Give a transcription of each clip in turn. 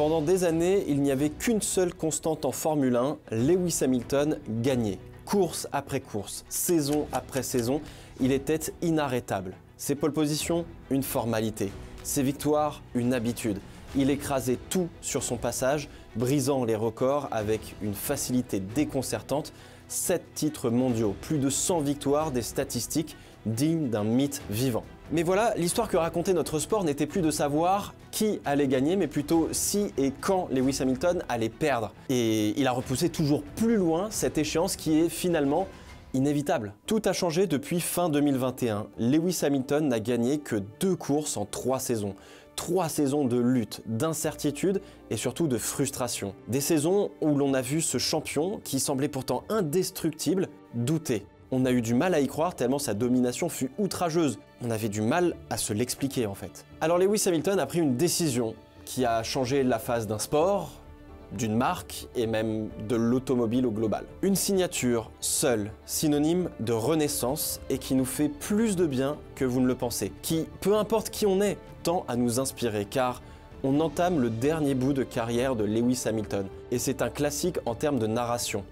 Pendant des années, il n'y avait qu'une seule constante en Formule 1, Lewis Hamilton gagnait. Course après course, saison après saison, il était inarrêtable. Ses pole positions, une formalité. Ses victoires, une habitude. Il écrasait tout sur son passage, brisant les records avec une facilité déconcertante. 7 titres mondiaux, plus de 100 victoires, des statistiques dignes d'un mythe vivant. Mais voilà, l'histoire que racontait notre sport n'était plus de savoir qui allait gagner, mais plutôt si et quand Lewis Hamilton allait perdre. Et il a repoussé toujours plus loin cette échéance qui est finalement inévitable. Tout a changé depuis fin 2021. Lewis Hamilton n'a gagné que 2 courses en 3 saisons. 3 saisons de lutte, d'incertitude et surtout de frustration. Des saisons où l'on a vu ce champion, qui semblait pourtant indestructible, douter. On a eu du mal à y croire tellement sa domination fut outrageuse. On avait du mal à se l'expliquer en fait. Alors Lewis Hamilton a pris une décision qui a changé la face d'un sport, d'une marque et même de l'automobile au global. Une signature seule, synonyme de renaissance et qui nous fait plus de bien que vous ne le pensez. Qui, peu importe qui on est, tend à nous inspirer car on entame le dernier bout de carrière de Lewis Hamilton. Et c'est un classique en termes de narration.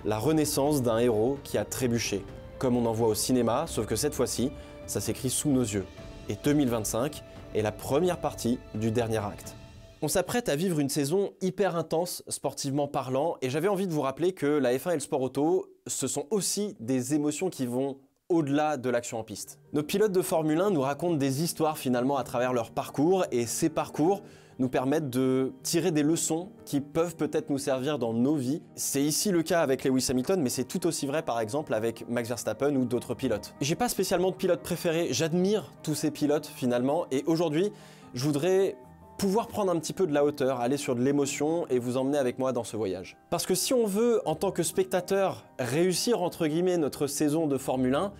La renaissance d'un héros qui a trébuché, comme on en voit au cinéma, sauf que cette fois-ci, ça s'écrit sous nos yeux. Et 2025 est la première partie du dernier acte. On s'apprête à vivre une saison hyper intense sportivement parlant, et j'avais envie de vous rappeler que la F1 et le sport auto, ce sont aussi des émotions qui vont au-delà de l'action en piste. Nos pilotes de Formule 1 nous racontent des histoires finalement à travers leur parcours, et ces parcours nous permettent de tirer des leçons qui peuvent peut-être nous servir dans nos vies. C'est ici le cas avec Lewis Hamilton, mais c'est tout aussi vrai par exemple avec Max Verstappen ou d'autres pilotes. J'ai pas spécialement de pilote préféré, j'admire tous ces pilotes finalement, et aujourd'hui, je voudrais pouvoir prendre un petit peu de la hauteur, aller sur de l'émotion et vous emmener avec moi dans ce voyage. Parce que si on veut, en tant que spectateur, réussir entre guillemets notre saison de Formule 1,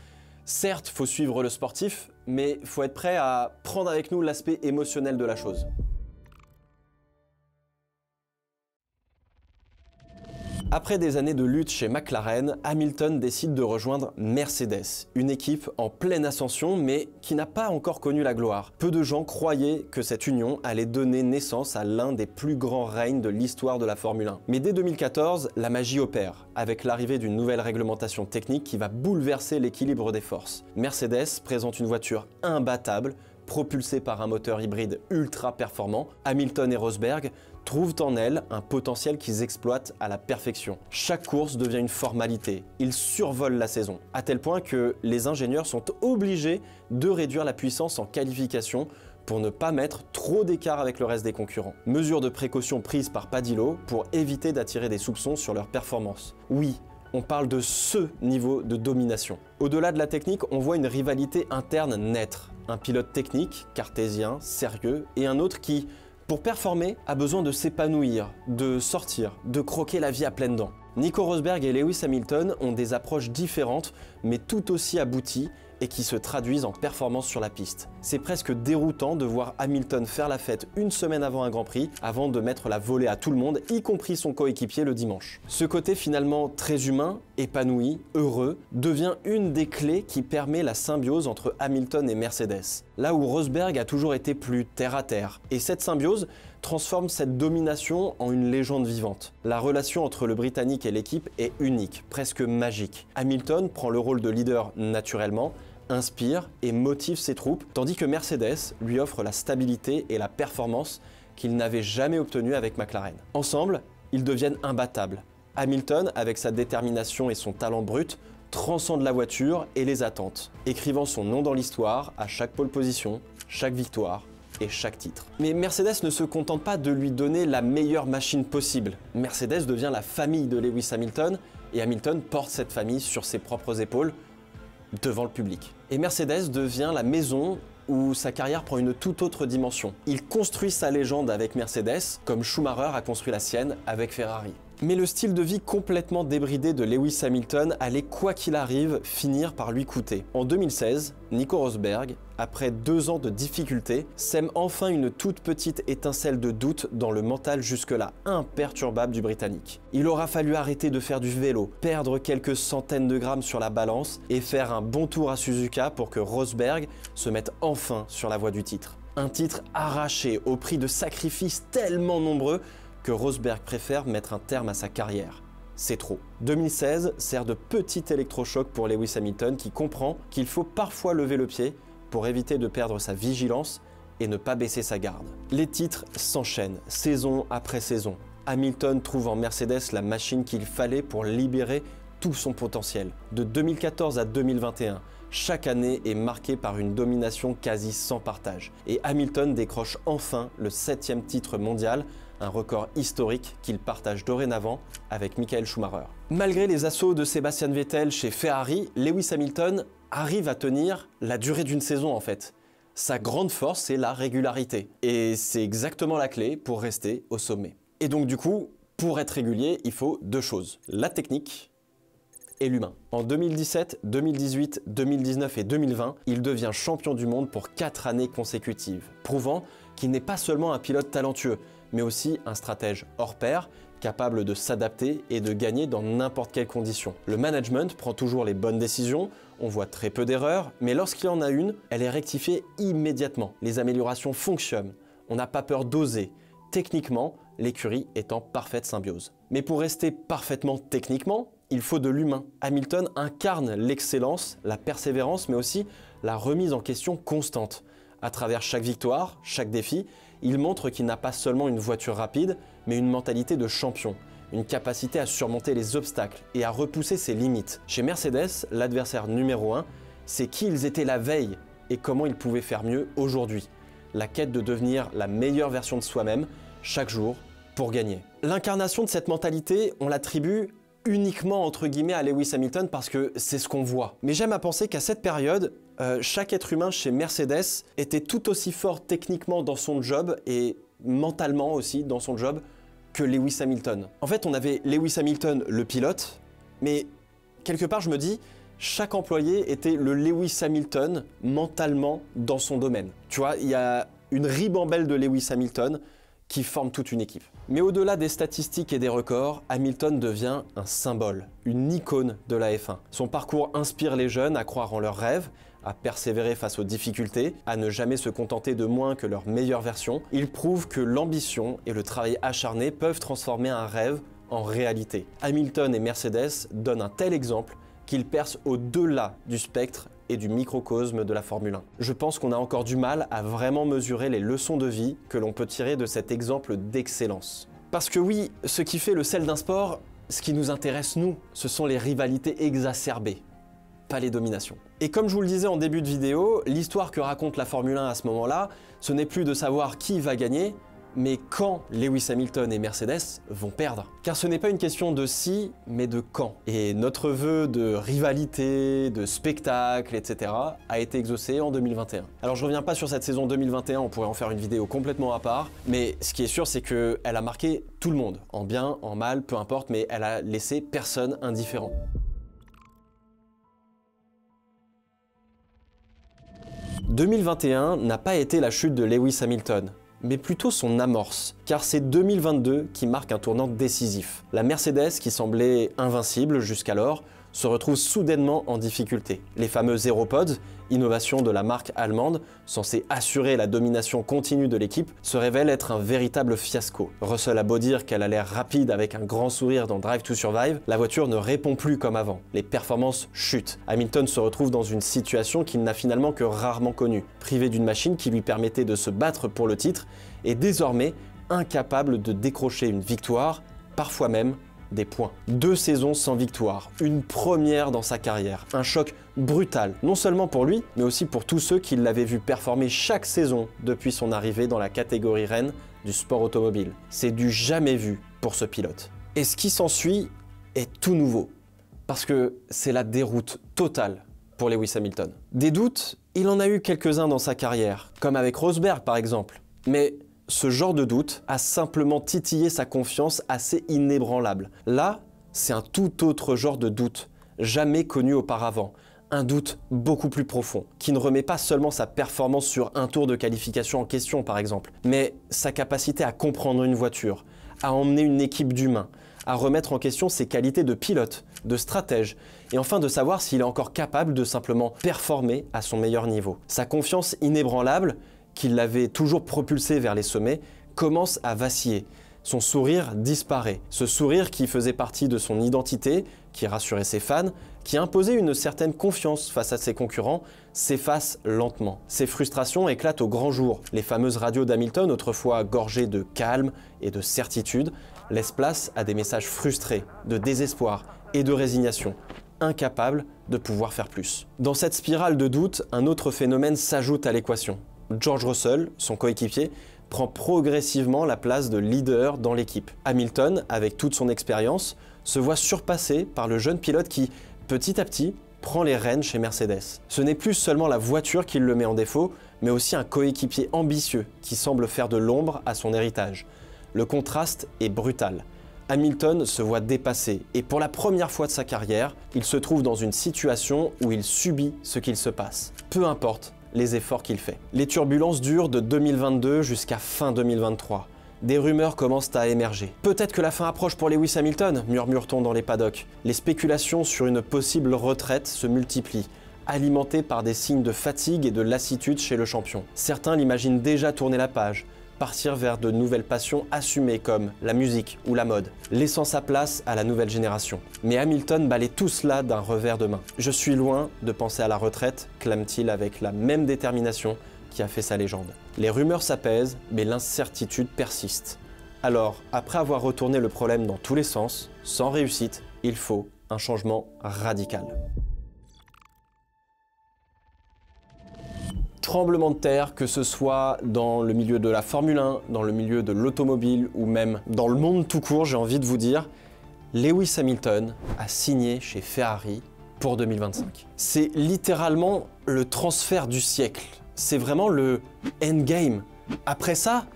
certes, faut suivre le sportif, mais faut être prêt à prendre avec nous l'aspect émotionnel de la chose. Après des années de lutte chez McLaren, Hamilton décide de rejoindre Mercedes, une équipe en pleine ascension mais qui n'a pas encore connu la gloire. Peu de gens croyaient que cette union allait donner naissance à l'un des plus grands règnes de l'histoire de la Formule 1. Mais dès 2014, la magie opère, avec l'arrivée d'une nouvelle réglementation technique qui va bouleverser l'équilibre des forces. Mercedes présente une voiture imbattable, propulsée par un moteur hybride ultra performant. Hamilton et Rosberg trouvent en elle un potentiel qu'ils exploitent à la perfection. Chaque course devient une formalité, ils survolent la saison, à tel point que les ingénieurs sont obligés de réduire la puissance en qualification pour ne pas mettre trop d'écart avec le reste des concurrents. Mesure de précaution prise par Padillo pour éviter d'attirer des soupçons sur leur performance. Oui, on parle de ce niveau de domination. Au-delà de la technique, on voit une rivalité interne naître. Un pilote technique, cartésien, sérieux, et un autre qui, pour performer, a besoin de s'épanouir, de sortir, de croquer la vie à pleines dents. Nico Rosberg et Lewis Hamilton ont des approches différentes, mais tout aussi abouties, et qui se traduisent en performance sur la piste. C'est presque déroutant de voir Hamilton faire la fête une semaine avant un Grand Prix, avant de mettre la volée à tout le monde, y compris son coéquipier le dimanche. Ce côté finalement très humain, épanoui, heureux, devient une des clés qui permet la symbiose entre Hamilton et Mercedes. Là où Rosberg a toujours été plus terre à terre. Et cette symbiose transforme cette domination en une légende vivante. La relation entre le Britannique et l'équipe est unique, presque magique. Hamilton prend le rôle de leader naturellement, inspire et motive ses troupes, tandis que Mercedes lui offre la stabilité et la performance qu'il n'avait jamais obtenue avec McLaren. Ensemble, ils deviennent imbattables. Hamilton, avec sa détermination et son talent brut, transcende la voiture et les attentes, écrivant son nom dans l'histoire à chaque pole position, chaque victoire et chaque titre. Mais Mercedes ne se contente pas de lui donner la meilleure machine possible. Mercedes devient la famille de Lewis Hamilton et Hamilton porte cette famille sur ses propres épaules, devant le public. Et Mercedes devient la maison où sa carrière prend une toute autre dimension. Il construit sa légende avec Mercedes, comme Schumacher a construit la sienne avec Ferrari. Mais le style de vie complètement débridé de Lewis Hamilton allait, quoi qu'il arrive, finir par lui coûter. En 2016, Nico Rosberg, après 2 ans de difficultés, sème enfin une toute petite étincelle de doute dans le mental jusque-là imperturbable du Britannique. Il aura fallu arrêter de faire du vélo, perdre quelques centaines de grammes sur la balance et faire un bon tour à Suzuka pour que Rosberg se mette enfin sur la voie du titre. Un titre arraché au prix de sacrifices tellement nombreux que Rosberg préfère mettre un terme à sa carrière. C'est trop. 2016 sert de petit électrochoc pour Lewis Hamilton qui comprend qu'il faut parfois lever le pied pour éviter de perdre sa vigilance et ne pas baisser sa garde. Les titres s'enchaînent, saison après saison. Hamilton trouve en Mercedes la machine qu'il fallait pour libérer tout son potentiel. De 2014 à 2021, chaque année est marquée par une domination quasi sans partage. Et Hamilton décroche enfin le 7e titre mondial, un record historique qu'il partage dorénavant avec Michael Schumacher. Malgré les assauts de Sebastian Vettel chez Ferrari, Lewis Hamilton arrive à tenir la durée d'une saison en fait. Sa grande force, c'est la régularité. Et c'est exactement la clé pour rester au sommet. Et donc du coup, pour être régulier, il faut deux choses. La technique et l'humain. En 2017, 2018, 2019 et 2020, il devient champion du monde pour 4 années consécutives, prouvant qu'il n'est pas seulement un pilote talentueux, mais aussi un stratège hors pair, capable de s'adapter et de gagner dans n'importe quelle condition. Le management prend toujours les bonnes décisions, on voit très peu d'erreurs, mais lorsqu'il y en a une, elle est rectifiée immédiatement. Les améliorations fonctionnent, on n'a pas peur d'oser. Techniquement, l'écurie est en parfaite symbiose. Mais pour rester parfaitement techniquement, il faut de l'humain. Hamilton incarne l'excellence, la persévérance, mais aussi la remise en question constante. À travers chaque victoire, chaque défi, il montre qu'il n'a pas seulement une voiture rapide, mais une mentalité de champion, une capacité à surmonter les obstacles et à repousser ses limites. Chez Mercedes, l'adversaire numéro 1, c'est qui ils étaient la veille et comment ils pouvaient faire mieux aujourd'hui. La quête de devenir la meilleure version de soi-même, chaque jour, pour gagner. L'incarnation de cette mentalité, on l'attribue uniquement entre guillemets à Lewis Hamilton parce que c'est ce qu'on voit. Mais j'aime à penser qu'à cette période, chaque être humain chez Mercedes était tout aussi fort techniquement dans son job et mentalement aussi dans son job que Lewis Hamilton. En fait, on avait Lewis Hamilton, le pilote, mais quelque part je me dis, chaque employé était le Lewis Hamilton mentalement dans son domaine. Tu vois, il y a une ribambelle de Lewis Hamilton qui forme toute une équipe. Mais au-delà des statistiques et des records, Hamilton devient un symbole, une icône de la F1. Son parcours inspire les jeunes à croire en leurs rêves, à persévérer face aux difficultés, à ne jamais se contenter de moins que leur meilleure version. Il prouve que l'ambition et le travail acharné peuvent transformer un rêve en réalité. Hamilton et Mercedes donnent un tel exemple qu'ils percent au-delà du spectre et du microcosme de la Formule 1. Je pense qu'on a encore du mal à vraiment mesurer les leçons de vie que l'on peut tirer de cet exemple d'excellence. Parce que oui, ce qui fait le sel d'un sport, ce qui nous intéresse nous, ce sont les rivalités exacerbées, pas les dominations. Et comme je vous le disais en début de vidéo, l'histoire que raconte la Formule 1 à ce moment-là, ce n'est plus de savoir qui va gagner, mais quand Lewis Hamilton et Mercedes vont perdre. Car ce n'est pas une question de si, mais de quand. Et notre vœu de rivalité, de spectacle, etc. a été exaucé en 2021. Alors je reviens pas sur cette saison 2021, on pourrait en faire une vidéo complètement à part, mais ce qui est sûr c'est qu'elle a marqué tout le monde, en bien, en mal, peu importe, mais elle a laissé personne indifférent. « 2021 n'a pas été la chute de Lewis Hamilton, mais plutôt son amorce, car c'est 2022 qui marque un tournant décisif. La Mercedes, qui semblait invincible jusqu'alors, se retrouve soudainement en difficulté. Les fameux Aeropods, innovation de la marque allemande, censée assurer la domination continue de l'équipe, se révèlent être un véritable fiasco. Russell a beau dire qu'elle a l'air rapide avec un grand sourire dans Drive to Survive, la voiture ne répond plus comme avant. Les performances chutent. Hamilton se retrouve dans une situation qu'il n'a finalement que rarement connue. Privé d'une machine qui lui permettait de se battre pour le titre, et désormais incapable de décrocher une victoire, parfois même des points. 2 saisons sans victoire, une première dans sa carrière, un choc brutal, non seulement pour lui, mais aussi pour tous ceux qui l'avaient vu performer chaque saison depuis son arrivée dans la catégorie reine du sport automobile. C'est du jamais vu pour ce pilote. Et ce qui s'ensuit est tout nouveau, parce que c'est la déroute totale pour Lewis Hamilton. Des doutes, il en a eu quelques-uns dans sa carrière, comme avec Rosberg par exemple, mais ce genre de doute a simplement titillé sa confiance assez inébranlable. Là, c'est un tout autre genre de doute, jamais connu auparavant. Un doute beaucoup plus profond, qui ne remet pas seulement sa performance sur un tour de qualification en question par exemple, mais sa capacité à comprendre une voiture, à emmener une équipe d'humains, à remettre en question ses qualités de pilote, de stratège, et enfin de savoir s'il est encore capable de simplement performer à son meilleur niveau. Sa confiance inébranlable, qui l'avait toujours propulsé vers les sommets, commence à vaciller. Son sourire disparaît. Ce sourire qui faisait partie de son identité, qui rassurait ses fans, qui imposait une certaine confiance face à ses concurrents, s'efface lentement. Ses frustrations éclatent au grand jour. Les fameuses radios d'Hamilton, autrefois gorgées de calme et de certitude, laissent place à des messages frustrés, de désespoir et de résignation, incapables de pouvoir faire plus. Dans cette spirale de doute, un autre phénomène s'ajoute à l'équation. George Russell, son coéquipier, prend progressivement la place de leader dans l'équipe. Hamilton, avec toute son expérience, se voit surpassé par le jeune pilote qui, petit à petit, prend les rênes chez Mercedes. Ce n'est plus seulement la voiture qui le met en défaut, mais aussi un coéquipier ambitieux qui semble faire de l'ombre à son héritage. Le contraste est brutal. Hamilton se voit dépassé et pour la première fois de sa carrière, il se trouve dans une situation où il subit ce qu'il se passe. Peu importe les efforts qu'il fait. Les turbulences durent de 2022 jusqu'à fin 2023. Des rumeurs commencent à émerger. Peut-être que la fin approche pour Lewis Hamilton, murmure-t-on dans les paddocks. Les spéculations sur une possible retraite se multiplient, alimentées par des signes de fatigue et de lassitude chez le champion. Certains l'imaginent déjà tourner la page, partir vers de nouvelles passions assumées comme la musique ou la mode, laissant sa place à la nouvelle génération. Mais Hamilton balaie tout cela d'un revers de main. « Je suis loin de penser à la retraite », clame-t-il avec la même détermination qui a fait sa légende. Les rumeurs s'apaisent, mais l'incertitude persiste. Alors, après avoir retourné le problème dans tous les sens, sans réussite, il faut un changement radical. Tremblement de terre, que ce soit dans le milieu de la Formule 1, dans le milieu de l'automobile ou même dans le monde tout court, j'ai envie de vous dire, Lewis Hamilton a signé chez Ferrari pour 2025. C'est littéralement le transfert du siècle. C'est vraiment le endgame. Après ça,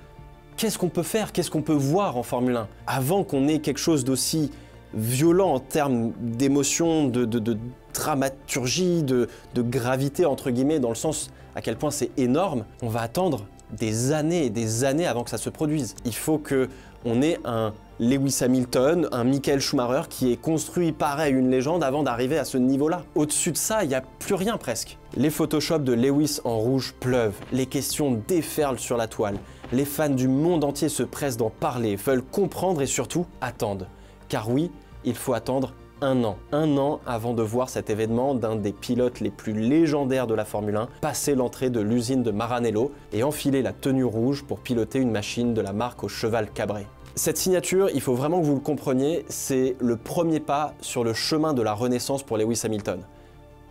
qu'est-ce qu'on peut faire? Qu'est-ce qu'on peut voir en Formule 1? Avant qu'on ait quelque chose d'aussi violent en termes d'émotion, de dramaturgie, de gravité entre guillemets, dans le sens à quel point c'est énorme, on va attendre des années et des années avant que ça se produise. Il faut qu'on ait un Lewis Hamilton, un Michael Schumacher qui ait construit pareil une légende avant d'arriver à ce niveau-là. Au-dessus de ça, il n'y a plus rien presque. Les Photoshop de Lewis en rouge pleuvent, les questions déferlent sur la toile. Les fans du monde entier se pressent d'en parler, veulent comprendre et surtout attendent. Car oui, il faut attendre un an avant de voir cet événement d'un des pilotes les plus légendaires de la Formule 1 passer l'entrée de l'usine de Maranello et enfiler la tenue rouge pour piloter une machine de la marque au cheval cabré. Cette signature, il faut vraiment que vous le compreniez, c'est le premier pas sur le chemin de la renaissance pour Lewis Hamilton.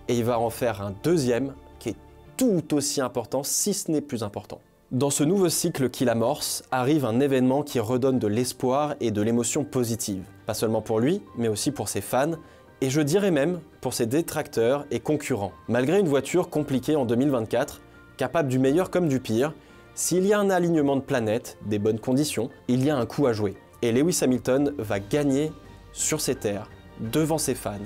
Et il va en faire un deuxième qui est tout aussi important, si ce n'est plus important. Dans ce nouveau cycle qu'il amorce, arrive un événement qui redonne de l'espoir et de l'émotion positive. Pas seulement pour lui, mais aussi pour ses fans, et je dirais même pour ses détracteurs et concurrents. Malgré une voiture compliquée en 2024, capable du meilleur comme du pire, s'il y a un alignement de planètes, des bonnes conditions, il y a un coup à jouer. Et Lewis Hamilton va gagner sur ses terres, devant ses fans,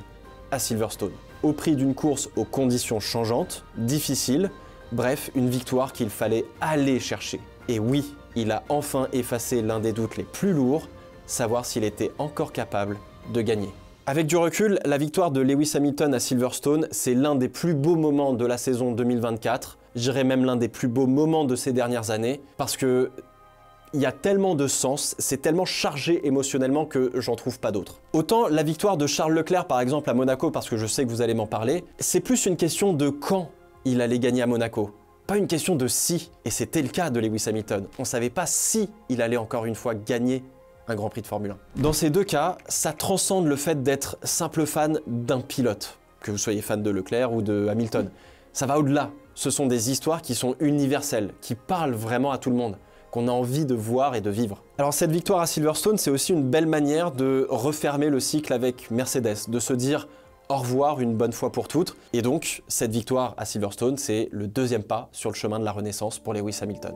à Silverstone. Au prix d'une course aux conditions changeantes, difficiles, bref, une victoire qu'il fallait aller chercher. Et oui, il a enfin effacé l'un des doutes les plus lourds, savoir s'il était encore capable de gagner. Avec du recul, la victoire de Lewis Hamilton à Silverstone, c'est l'un des plus beaux moments de la saison 2024, je dirais même l'un des plus beaux moments de ces dernières années, parce que il y a tellement de sens, c'est tellement chargé émotionnellement que j'en trouve pas d'autre. Autant la victoire de Charles Leclerc par exemple à Monaco, parce que je sais que vous allez m'en parler, c'est plus une question de quand il allait gagner à Monaco, pas une question de si, et c'était le cas de Lewis Hamilton. On savait pas si il allait encore une fois gagner un Grand Prix de Formule 1. Dans ces deux cas, ça transcende le fait d'être simple fan d'un pilote, que vous soyez fan de Leclerc ou de Hamilton. Ça va au-delà. Ce sont des histoires qui sont universelles, qui parlent vraiment à tout le monde, qu'on a envie de voir et de vivre. Alors cette victoire à Silverstone, c'est aussi une belle manière de refermer le cycle avec Mercedes, de se dire au revoir une bonne fois pour toutes. Et donc, cette victoire à Silverstone, c'est le deuxième pas sur le chemin de la renaissance pour Lewis Hamilton.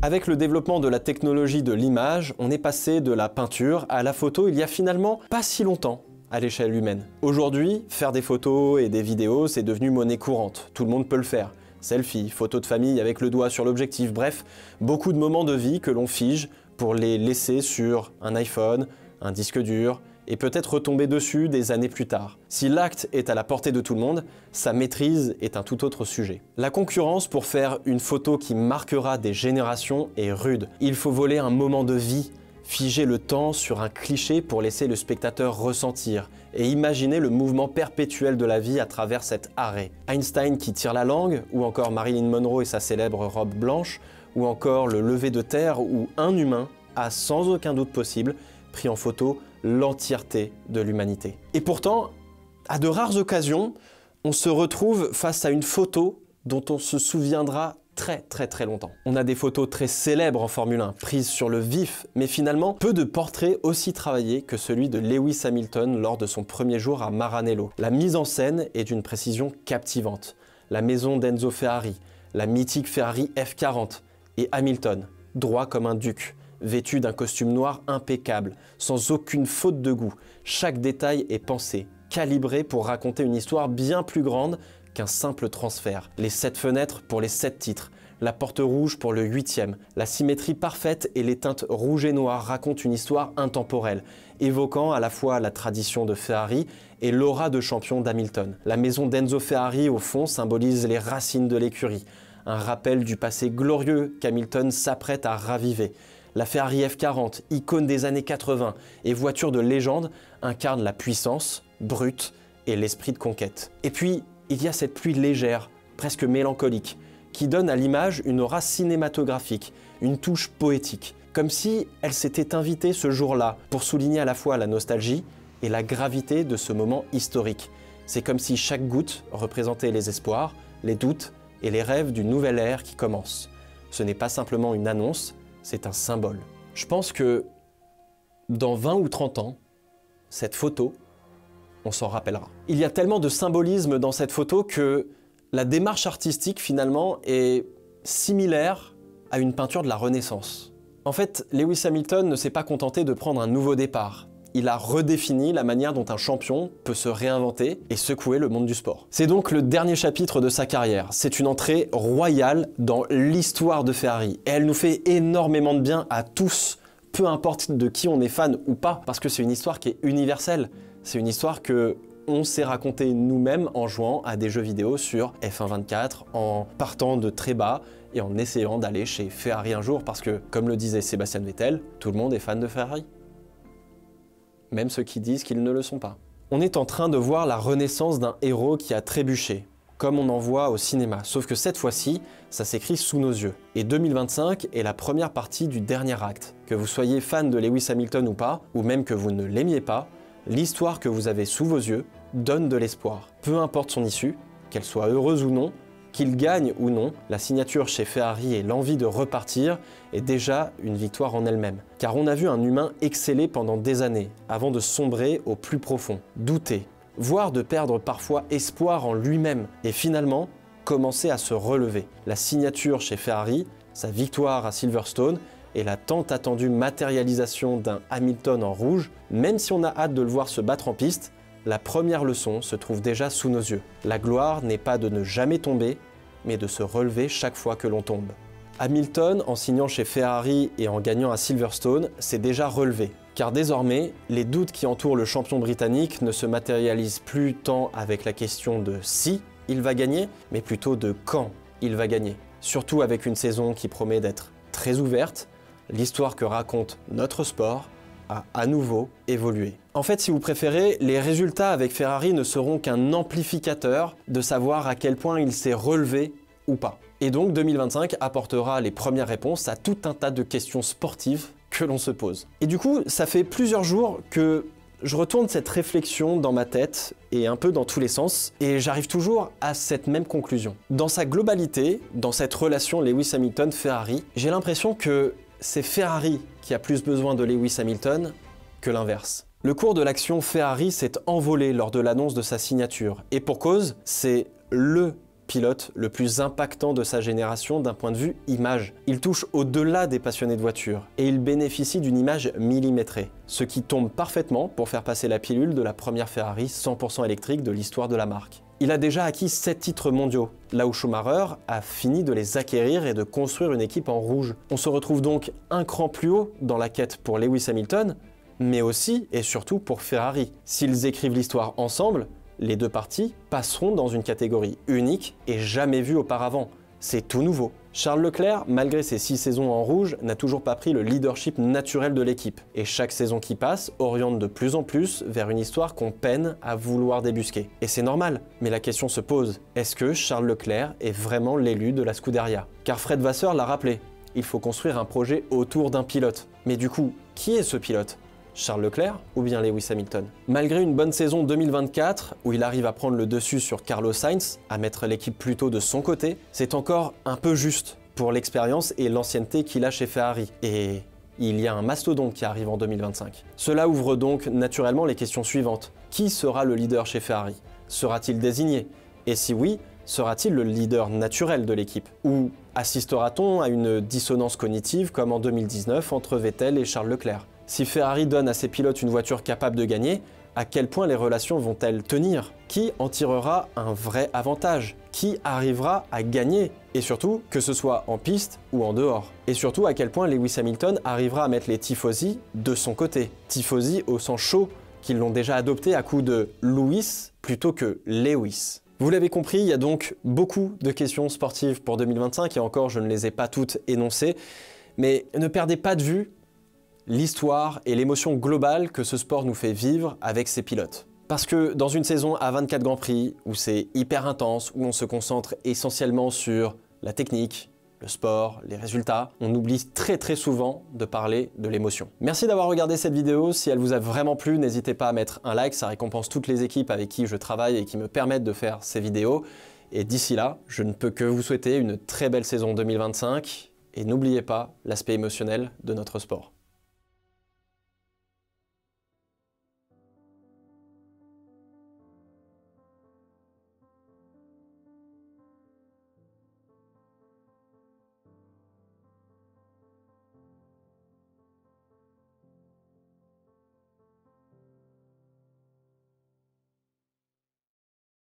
Avec le développement de la technologie de l'image, on est passé de la peinture à la photo il y a finalement pas si longtemps à l'échelle humaine. Aujourd'hui, faire des photos et des vidéos, c'est devenu monnaie courante. Tout le monde peut le faire. Selfie, photo de famille avec le doigt sur l'objectif, bref, beaucoup de moments de vie que l'on fige pour les laisser sur un iPhone, un disque dur et peut-être retomber dessus des années plus tard. Si l'acte est à la portée de tout le monde, sa maîtrise est un tout autre sujet. La concurrence pour faire une photo qui marquera des générations est rude. Il faut voler un moment de vie, figer le temps sur un cliché pour laisser le spectateur ressentir et imaginer le mouvement perpétuel de la vie à travers cet arrêt. Einstein qui tire la langue, ou encore Marilyn Monroe et sa célèbre robe blanche, ou encore le lever de terre où un humain a sans aucun doute possible pris en photo l'entièreté de l'humanité. Et pourtant, à de rares occasions, on se retrouve face à une photo dont on se souviendra très longtemps. On a des photos très célèbres en Formule 1, prises sur le vif, mais finalement peu de portraits aussi travaillés que celui de Lewis Hamilton lors de son premier jour à Maranello. La mise en scène est d'une précision captivante. La maison d'Enzo Ferrari, la mythique Ferrari F40 et Hamilton, droit comme un duc, vêtu d'un costume noir impeccable, sans aucune faute de goût. Chaque détail est pensé, calibré pour raconter une histoire bien plus grande qu'un simple transfert. Les 7 fenêtres pour les 7 titres, la porte rouge pour le 8e, la symétrie parfaite et les teintes rouge et noir racontent une histoire intemporelle, évoquant à la fois la tradition de Ferrari et l'aura de champion d'Hamilton. La maison d'Enzo Ferrari au fond symbolise les racines de l'écurie, un rappel du passé glorieux qu'Hamilton s'apprête à raviver. La Ferrari F40, icône des années 80 et voiture de légende, incarne la puissance brute et l'esprit de conquête. Et puis, il y a cette pluie légère, presque mélancolique, qui donne à l'image une aura cinématographique, une touche poétique, comme si elle s'était invitée ce jour-là pour souligner à la fois la nostalgie et la gravité de ce moment historique. C'est comme si chaque goutte représentait les espoirs, les doutes et les rêves d'une nouvelle ère qui commence. Ce n'est pas simplement une annonce, c'est un symbole. Je pense que dans 20 ou 30 ans, cette photo, on s'en rappellera. Il y a tellement de symbolisme dans cette photo que la démarche artistique finalement est similaire à une peinture de la Renaissance. En fait, Lewis Hamilton ne s'est pas contenté de prendre un nouveau départ. Il a redéfini la manière dont un champion peut se réinventer et secouer le monde du sport. C'est donc le dernier chapitre de sa carrière. C'est une entrée royale dans l'histoire de Ferrari. Et elle nous fait énormément de bien à tous, peu importe de qui on est fan ou pas, parce que c'est une histoire qui est universelle. C'est une histoire que on s'est raconté nous-mêmes en jouant à des jeux vidéo sur F1.24, en partant de très bas et en essayant d'aller chez Ferrari un jour parce que, comme le disait Sébastien Vettel, tout le monde est fan de Ferrari. Même ceux qui disent qu'ils ne le sont pas. On est en train de voir la renaissance d'un héros qui a trébuché, comme on en voit au cinéma, sauf que cette fois-ci, ça s'écrit sous nos yeux. Et 2025 est la première partie du dernier acte. Que vous soyez fan de Lewis Hamilton ou pas, ou même que vous ne l'aimiez pas, l'histoire que vous avez sous vos yeux donne de l'espoir. Peu importe son issue, qu'elle soit heureuse ou non, qu'il gagne ou non, la signature chez Ferrari et l'envie de repartir est déjà une victoire en elle-même. Car on a vu un humain exceller pendant des années, avant de sombrer au plus profond, douter, voire de perdre parfois espoir en lui-même, et finalement commencer à se relever. La signature chez Ferrari, sa victoire à Silverstone, et la tant attendue matérialisation d'un Hamilton en rouge, même si on a hâte de le voir se battre en piste, la première leçon se trouve déjà sous nos yeux. La gloire n'est pas de ne jamais tomber, mais de se relever chaque fois que l'on tombe. Hamilton, en signant chez Ferrari et en gagnant à Silverstone, s'est déjà relevé. Car désormais, les doutes qui entourent le champion britannique ne se matérialisent plus tant avec la question de si il va gagner, mais plutôt de quand il va gagner. Surtout avec une saison qui promet d'être très ouverte, l'histoire que raconte notre sport a à nouveau évolué. En fait, si vous préférez, les résultats avec Ferrari ne seront qu'un amplificateur de savoir à quel point il s'est relevé ou pas. Et donc 2025 apportera les premières réponses à tout un tas de questions sportives que l'on se pose. Et du coup, ça fait plusieurs jours que je retourne cette réflexion dans ma tête et un peu dans tous les sens, et j'arrive toujours à cette même conclusion. Dans sa globalité, dans cette relation Lewis Hamilton-Ferrari, j'ai l'impression que c'est Ferrari qui a plus besoin de Lewis Hamilton que l'inverse. Le cours de l'action Ferrari s'est envolé lors de l'annonce de sa signature, et pour cause, c'est le pilote le plus impactant de sa génération d'un point de vue image. Il touche au-delà des passionnés de voitures, et il bénéficie d'une image millimétrée, ce qui tombe parfaitement pour faire passer la pilule de la première Ferrari 100% électrique de l'histoire de la marque. Il a déjà acquis 7 titres mondiaux, là où Schumacher a fini de les acquérir et de construire une équipe en rouge. On se retrouve donc un cran plus haut dans la quête pour Lewis Hamilton, mais aussi et surtout pour Ferrari. S'ils écrivent l'histoire ensemble, les deux parties passeront dans une catégorie unique et jamais vue auparavant. C'est tout nouveau. Charles Leclerc, malgré ses 6 saisons en rouge, n'a toujours pas pris le leadership naturel de l'équipe. Et chaque saison qui passe oriente de plus en plus vers une histoire qu'on peine à vouloir débusquer. Et c'est normal, mais la question se pose, est-ce que Charles Leclerc est vraiment l'élu de la Scuderia? Car Fred Vasseur l'a rappelé, il faut construire un projet autour d'un pilote. Mais du coup, qui est ce pilote? Charles Leclerc ou bien Lewis Hamilton? Malgré une bonne saison 2024, où il arrive à prendre le dessus sur Carlos Sainz, à mettre l'équipe plutôt de son côté, c'est encore un peu juste pour l'expérience et l'ancienneté qu'il a chez Ferrari. Et il y a un mastodonte qui arrive en 2025. Cela ouvre donc naturellement les questions suivantes. Qui sera le leader chez Ferrari? Sera-t-il désigné? Et si oui, sera-t-il le leader naturel de l'équipe? Ou assistera-t-on à une dissonance cognitive comme en 2019 entre Vettel et Charles Leclerc? Si Ferrari donne à ses pilotes une voiture capable de gagner, à quel point les relations vont-elles tenir? Qui en tirera un vrai avantage? Qui arrivera à gagner? Et surtout, que ce soit en piste ou en dehors. Et surtout, à quel point Lewis Hamilton arrivera à mettre les tifosi de son côté. Tifosi au sang chaud, qu'ils l'ont déjà adopté à coup de Lewis plutôt que Lewis. Vous l'avez compris, il y a donc beaucoup de questions sportives pour 2025, et encore, je ne les ai pas toutes énoncées. Mais ne perdez pas de vue l'histoire et l'émotion globale que ce sport nous fait vivre avec ses pilotes. Parce que dans une saison à 24 Grands Prix, où c'est hyper intense, où on se concentre essentiellement sur la technique, le sport, les résultats, on oublie très souvent de parler de l'émotion. Merci d'avoir regardé cette vidéo. Si elle vous a vraiment plu, n'hésitez pas à mettre un like, ça récompense toutes les équipes avec qui je travaille et qui me permettent de faire ces vidéos. Et d'ici là, je ne peux que vous souhaiter une très belle saison 2025 et n'oubliez pas l'aspect émotionnel de notre sport.